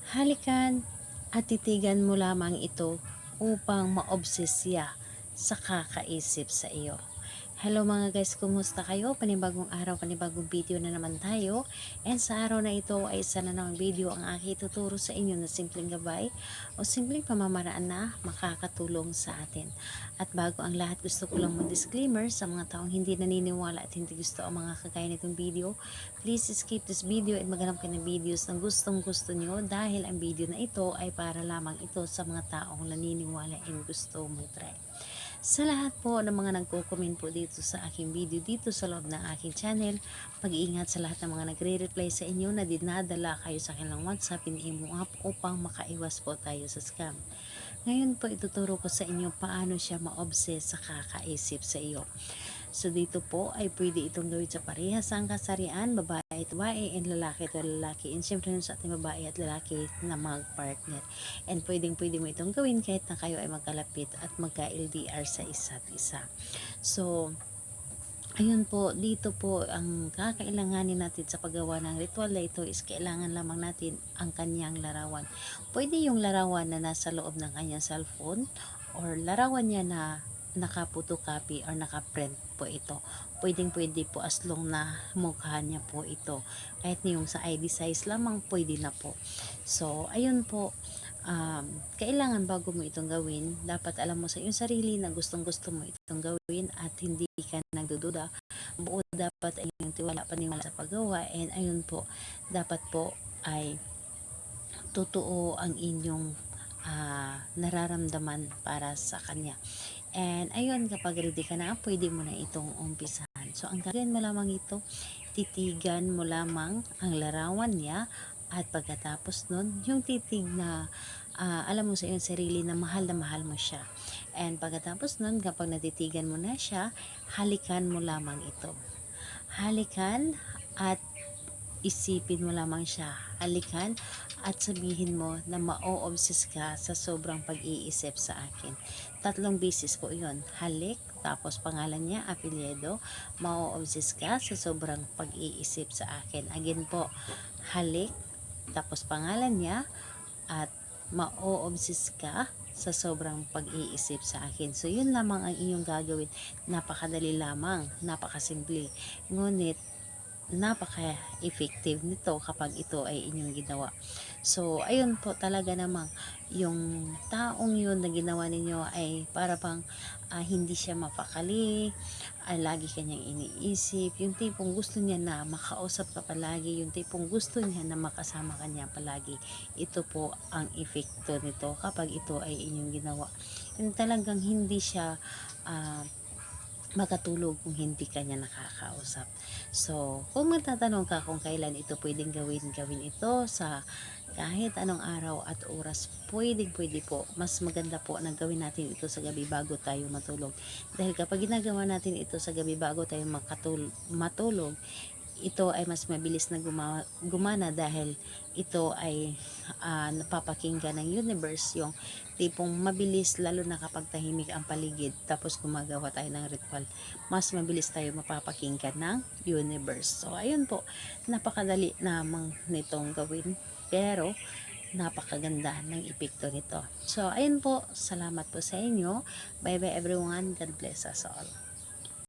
Halikan at titigan mo lamang ito upang maobsesya sa kakaisip sa iyo. Hello mga guys, kumusta kayo? Panibagong araw, panibagong video na naman tayo. And sa araw na ito ay isa na namang video ang aking tuturo sa inyo na simpleng gabay o simpleng pamamaraan na makakatulong sa atin. At bago ang lahat, gusto ko lang mag-disclaimer sa mga taong hindi naniniwala at hindi gusto ang mga kagaya nitong video. Please skip this video at maghanap kayo ng videos na gustong gusto nyo dahil ang video na ito ay para lamang ito sa mga taong naniniwala and gusto mag-try. Sa lahat po ng mga nagko-comment po dito sa aking video dito sa loob ng aking channel, mag-iingat sa lahat ng mga nagre-reply sa inyo na dinadala kayo sa kanilang WhatsApp in imo app upang makaiwas po tayo sa scam. Ngayon po ituturo ko sa inyo paano siya ma-obsess sa kakaisip sa iyo. So dito po ay pwede itong gawin sa parehas ang kasarian, babae at babae, and lalaki at lalaki. And syempre sa ating babae at lalaki na mag-partner. And pwede mo itong gawin kahit na kayo ay magkalapit at magka-LDR sa isa't isa. So, ayun po, dito po ang kakailanganin natin sa paggawa ng ritual na ito is kailangan lamang natin ang kanyang larawan. Pwede yung larawan na nasa loob ng kanyang cellphone or larawan niya na naka-photocopy or naka-print po ito. Pwede po as long na mukha niya po ito. Kahit yung sa ID size lamang pwede na po. So, ayun po. Kailangan bago mo itong gawin, dapat alam mo sa iyong sarili na gustong-gusto mo itong gawin at hindi ka nagdududa. Buo dapat ay yung paniwala sa paggawa, and ayun po, dapat po ay totoo ang inyong nararamdaman para sa kanya. And ayun, kapag ready ka na, pwede mo na itong umpisahan. So, ang gagawin mo lamang ito, titigan mo lamang ang larawan niya, at pagkatapos nun, yung titig na alam mo sa iyong sarili na mahal mo siya. And pagkatapos nun, kapag natitigan mo na siya, halikan mo lamang ito. Halikan at isipin mo lamang siya. Halikan at sabihin mo na ma-o-obsess ka sa sobrang pag-iisip sa akin. 3 beses po yun. Halik, tapos pangalan niya, apelyido, ma-o-obsess ka sa sobrang pag-iisip sa akin. Again po, halik, tapos pangalan niya, at ma-o-obsess ka sa sobrang pag-iisip sa akin. So, yun lamang ang inyong gagawin. Napakadali lamang, napakasimple. Ngunit, napaka-effective nito kapag ito ay inyong ginawa. So, ayun po talaga namang yung taong yun na ginawa ninyo ay para bang hindi siya mapakali, lagi kanyang iniisip, yung tipong gusto niya na makausap ka palagi, yung tipong gusto niya na makasama kanya palagi. Ito po ang epekto nito kapag ito ay inyong ginawa. Yung talagang hindi siya makatulog kung hindi kanya nakakausap. So, kung magtatanong ka kung kailan ito pwedeng gawin ito sa kahit anong araw at oras, pwede po. Mas maganda po na gawin natin ito sa gabi bago tayo matulog. Dahil kapag ginagawa natin ito sa gabi bago tayo matulog, ito ay mas mabilis na gumana dahil ito ay napapakinggan ng universe, yung tipong mabilis, lalo na kapag tahimik ang paligid tapos gumagawa tayo ng ritual, mas mabilis tayo mapapakinggan ng universe. So ayun po, napakadali namang nitong gawin, pero napakaganda ng epekto nito. So ayun po, salamat po sa inyo. Bye bye everyone, God bless us all.